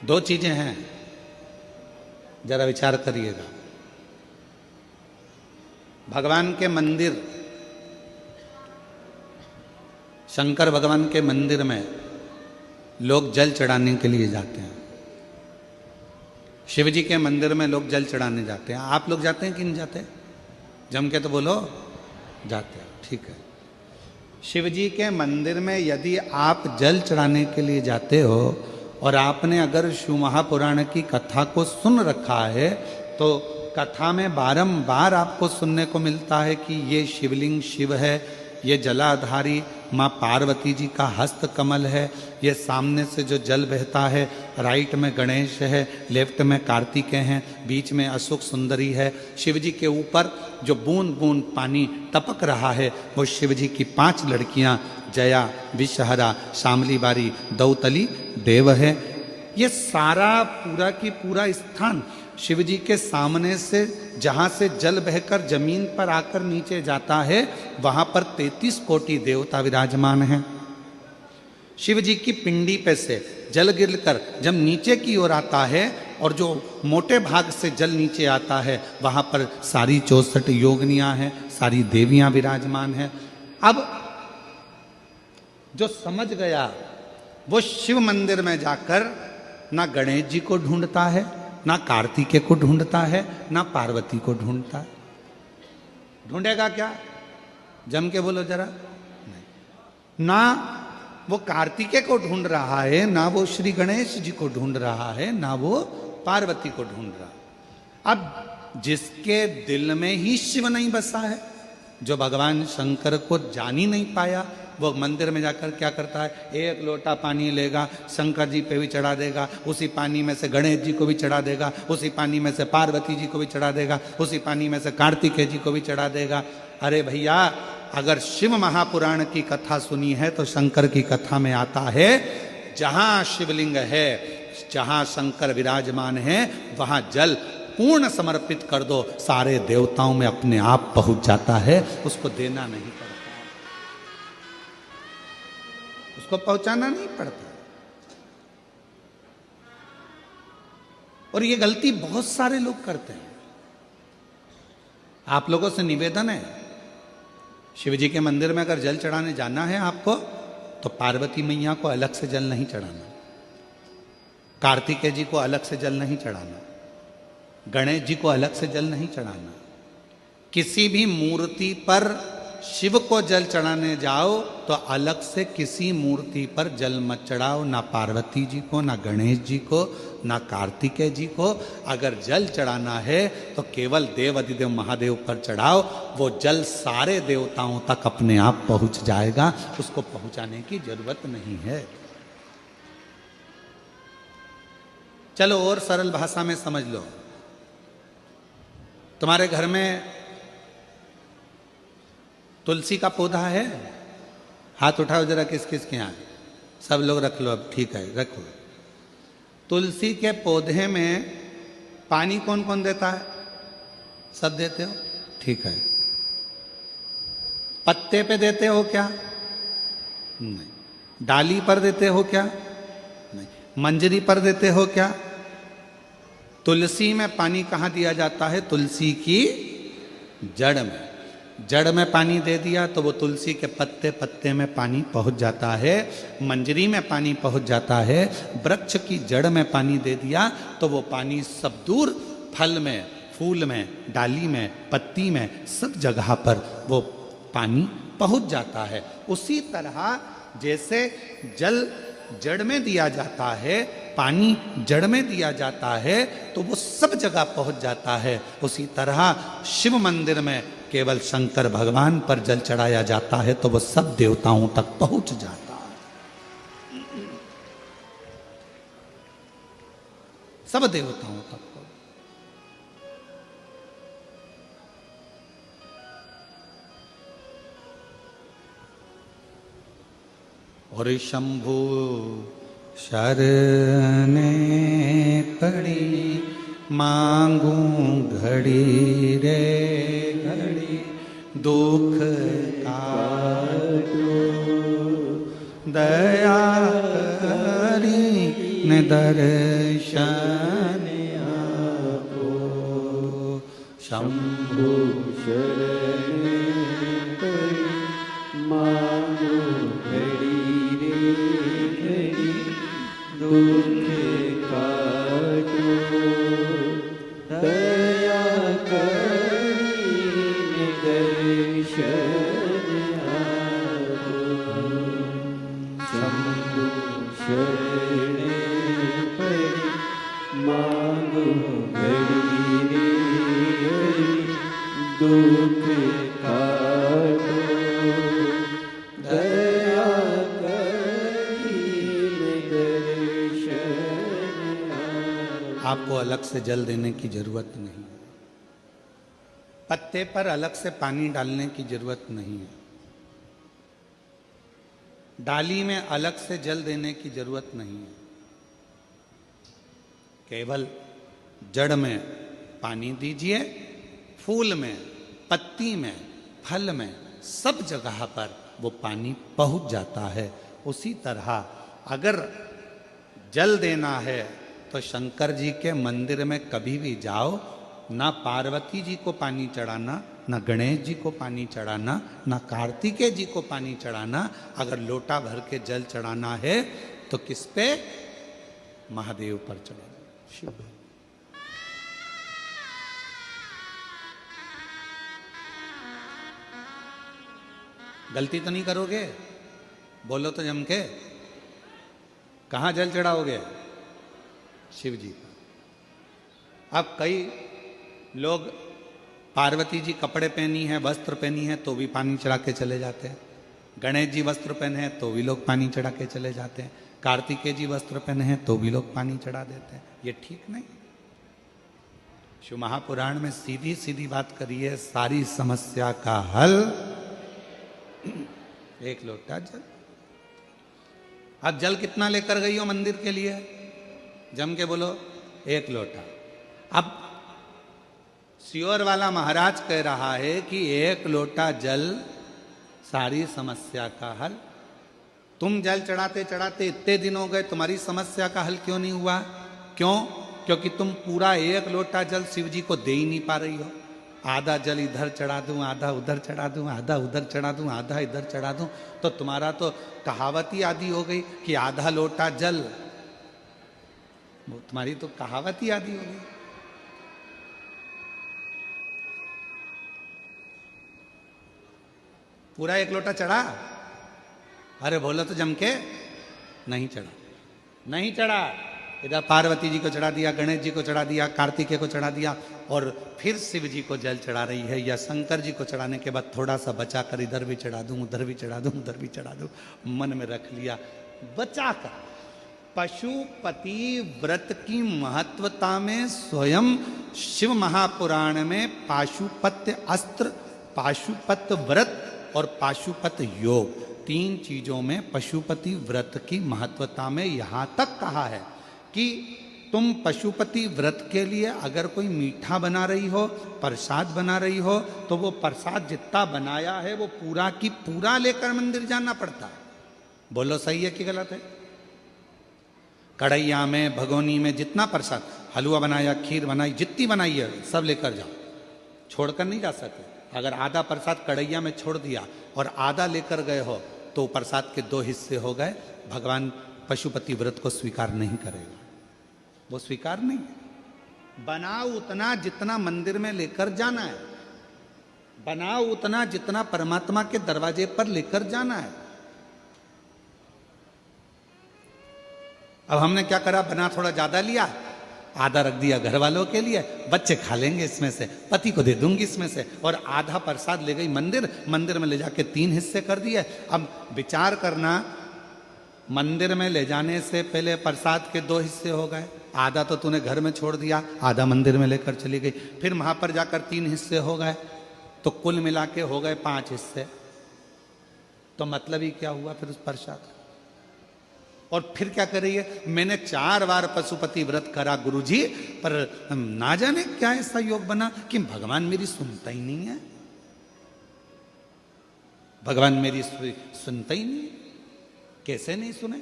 दो चीजें हैं, जरा विचार करिएगा। भगवान के मंदिर, शंकर भगवान के मंदिर में लोग जल चढ़ाने के लिए जाते हैं। शिव जी के मंदिर में लोग जल चढ़ाने जाते हैं। आप लोग जाते हैं कि नहीं जाते? जम के तो बोलो, जाते हैं। ठीक है। शिव जी के मंदिर में यदि आप जल चढ़ाने के लिए जाते हो और आपने अगर शिव महापुराण की कथा को सुन रखा है, तो कथा में बारंबार आपको सुनने को मिलता है कि ये शिवलिंग शिव है, ये जलाधारी माँ पार्वती जी का हस्त कमल है, ये सामने से जो जल बहता है, राइट में गणेश है, लेफ्ट में कार्तिकेय हैं, बीच में अशोक सुंदरी है। शिव जी के ऊपर जो बूंद बूंद पानी टपक रहा है वो शिव जी की 5 लड़कियां जया, विषहरा, शामली बारी, दौतली देव है। ये सारा पूरा की पूरा स्थान शिव जी के सामने से, जहाँ से जल बहकर जमीन पर आकर नीचे जाता है, वहाँ पर 33 कोटि देवता विराजमान हैं। शिव जी की पिंडी पे से जल गिरकर जब नीचे की ओर आता है और जो मोटे भाग से जल नीचे आता है, वहाँ पर सारी 64 योगिनियाँ हैं, सारी देवियाँ विराजमान हैं। अब जो समझ गया वो शिव मंदिर में जाकर ना गणेश जी को ढूंढता है, ना कार्तिकेय को ढूंढता है, ना पार्वती को ढूंढता है। ढूंढेगा क्या? जम के बोलो जरा। नहीं, ना वो कार्तिकेय को ढूंढ रहा है, ना वो श्री गणेश जी को ढूंढ रहा है, ना वो पार्वती को ढूंढ रहा है। अब जिसके दिल में ही शिव नहीं बसा है, जो भगवान शंकर को जान ही नहीं पाया, वो मंदिर में जाकर क्या करता है? एक लोटा पानी लेगा, शंकर जी पे भी चढ़ा देगा, उसी पानी में से गणेश जी को भी चढ़ा देगा, उसी पानी में से पार्वती जी को भी चढ़ा देगा, उसी पानी में से कार्तिकेय जी को भी चढ़ा देगा। अरे भैया, अगर शिव महापुराण की कथा सुनी है तो शंकर की कथा में आता है, जहां शिवलिंग है, जहां शंकर विराजमान है, वहां जल पूर्ण समर्पित कर दो, सारे देवताओं में अपने आप पहुंच जाता है। उसको देना नहीं पड़ता, उसको पहुंचाना नहीं पड़ता। और ये गलती बहुत सारे लोग करते हैं। आप लोगों से निवेदन है, शिव जी के मंदिर में अगर जल चढ़ाने जाना है आपको, तो पार्वती मैया को अलग से जल नहीं चढ़ाना, कार्तिकेय जी को अलग से जल नहीं चढ़ाना, गणेश जी को अलग से जल नहीं चढ़ाना। किसी भी मूर्ति पर शिव को जल चढ़ाने जाओ तो अलग से किसी मूर्ति पर जल मत चढ़ाओ, ना पार्वती जी को, ना गणेश जी को, ना कार्तिकेय जी को। अगर जल चढ़ाना है तो केवल देव अधिदेव महादेव पर चढ़ाओ, वो जल सारे देवताओं तक अपने आप पहुंच जाएगा, उसको पहुंचाने की जरूरत नहीं है। चलो और सरल भाषा में समझ लो। तुम्हारे घर में तुलसी का पौधा है? हाथ उठाओ जरा, किस किस के यहाँ? सब लोग रख लो। अब ठीक है, रखो। तुलसी के पौधे में पानी कौन कौन देता है? सब देते हो? ठीक है। पत्ते पे देते हो क्या? नहीं। डाली पर देते हो क्या? नहीं। मंजरी पर देते हो क्या? तुलसी में पानी कहाँ दिया जाता है? तुलसी की जड़ में। जड़ में पानी दे दिया तो वो तुलसी के पत्ते पत्ते में पानी पहुंच जाता है, मंजरी में पानी पहुंच जाता है। वृक्ष की जड़ में पानी दे दिया तो वो पानी सब दूर फल में, फूल में, डाली में, पत्ती में, सब जगह पर वो पानी पहुंच जाता है। उसी तरह जैसे जल जड़ में दिया जाता है, पानी जड़ में दिया जाता है, तो वो सब जगह पहुंच जाता है। उसी तरह शिव मंदिर में केवल शंकर भगवान पर जल चढ़ाया जाता है तो वो सब देवताओं तक पहुंच जाता है, सब देवताओं तक। और शंभु शरणे पड़ी, मांगू घड़ी रे घड़ी, दुख काटो दया करी ने दर दर्शन आपो शंभु शरण पड़ी मांगो घड़ी रे घड़ी दुख काटो दया करीने दर्शन आपो शंभु शरण पड़ी मांगो घड़ी रे घड़ी दुख काटो दया करीने दर्शन आपो। आपको अलग से जल देने की जरूरत नहीं, पत्ते पर अलग से पानी डालने की जरूरत नहीं है, डाली में अलग से जल देने की जरूरत नहीं है। केवल जड़ में पानी दीजिए, फूल में, पत्ती में, फल में, सब जगह पर वो पानी पहुंच जाता है। उसी तरह अगर जल देना है तो शंकर जी के मंदिर में कभी भी जाओ, ना पार्वती जी को पानी चढ़ाना, ना गणेश जी को पानी चढ़ाना, ना कार्तिकेय जी को पानी चढ़ाना। अगर लोटा भर के जल चढ़ाना है तो किस पे? महादेव पर चढ़ाना, शिव। गलती तो नहीं करोगे? बोलो तो जम के। कहां जल चढ़ाओगे? शिव जी पर। अब कई लोग पार्वती जी कपड़े पहनी है, वस्त्र पहनी है, तो भी पानी चढ़ा के चले जाते हैं। गणेश जी वस्त्र पहने हैं तो भी लोग पानी चढ़ा के चले जाते हैं। कार्तिकेय जी वस्त्र पहने हैं तो भी लोग पानी चढ़ा देते हैं। ये ठीक नहीं। शिव महापुराण में सीधी सीधी बात करी है, सारी समस्या का हल एक लोटा जल। अब जल कितना लेकर गई हो मंदिर के लिए? जम के बोलो, एक लोटा। अब सियोर वाला महाराज कह रहा है कि एक लोटा जल सारी समस्या का हल। तुम जल चढ़ाते चढ़ाते इतने दिन हो गए, तुम्हारी समस्या का हल क्यों नहीं हुआ? क्यों? क्योंकि तुम पूरा एक लोटा जल शिव जी को दे ही नहीं पा रही हो। आधा जल इधर चढ़ा दूं, आधा उधर चढ़ा दूं, आधा उधर चढ़ा दूं, आधा इधर चढ़ा दूं, तो तुम्हारा तो कहावत ही आदि हो गई कि आधा लोटा जल। तुम्हारी तो कहावत ही आदि हो गई। पूरा एक लोटा चढ़ा? अरे बोलो तो जम के। नहीं चढ़ा, नहीं चढ़ा। इधर पार्वती जी को चढ़ा दिया, गणेश जी को चढ़ा दिया, कार्तिकेय को चढ़ा दिया, और फिर शिव जी को जल चढ़ा रही है। या शंकर जी को चढ़ाने के बाद थोड़ा सा बचा कर इधर भी चढ़ा दूं, उधर भी चढ़ा दूं, उधर भी चढ़ा दूं, मन में रख लिया बचा कर। पशुपति व्रत की महत्वता में स्वयं शिव महापुराण में पाशुपत्य अस्त्र, पाशुपत व्रत और पाशुपत योग, तीन चीजों में पशुपति व्रत की महत्वता में यहां तक कहा है कि तुम पशुपति व्रत के लिए अगर कोई मीठा बना रही हो, प्रसाद बना रही हो, तो वो प्रसाद जितना बनाया है वो पूरा की पूरा लेकर मंदिर जाना पड़ता है। बोलो सही है कि गलत है? कढ़ैया में, भगोनी में जितना प्रसाद, हलवा बनाया, खीर बनाई, जितनी बनाई है सब लेकर जाओ, छोड़कर नहीं जा सकते। अगर आधा प्रसाद कढ़ैया में छोड़ दिया और आधा लेकर गए हो तो प्रसाद के दो हिस्से हो गए। भगवान पशुपति व्रत को स्वीकार नहीं करेगा, वो स्वीकार नहीं। बनाओ उतना जितना मंदिर में लेकर जाना है, बनाओ उतना जितना परमात्मा के दरवाजे पर लेकर जाना है। अब हमने क्या करा, बना थोड़ा ज्यादा लिया, आधा रख दिया घर वालों के लिए, बच्चे खा लेंगे इसमें से, पति को दे दूंगी इसमें से, और आधा प्रसाद ले गई मंदिर, मंदिर में ले जाके 3 हिस्से कर दिए। अब विचार करना, मंदिर में ले जाने से पहले प्रसाद के 2 हिस्से हो गए, आधा तो तूने घर में छोड़ दिया, आधा मंदिर में लेकर चली गई, फिर वहां पर जाकर 3 हिस्से हो गए, तो कुल मिला के हो गए 5 हिस्से। तो मतलब ही क्या हुआ फिर उस प्रसाद? और फिर क्या कर रही है, मैंने 4 बार पशुपति व्रत करा गुरुजी, पर ना जाने क्या ऐसा योग बना कि भगवान मेरी सुनता ही नहीं है, भगवान मेरी सुनता ही नहीं। कैसे नहीं सुने?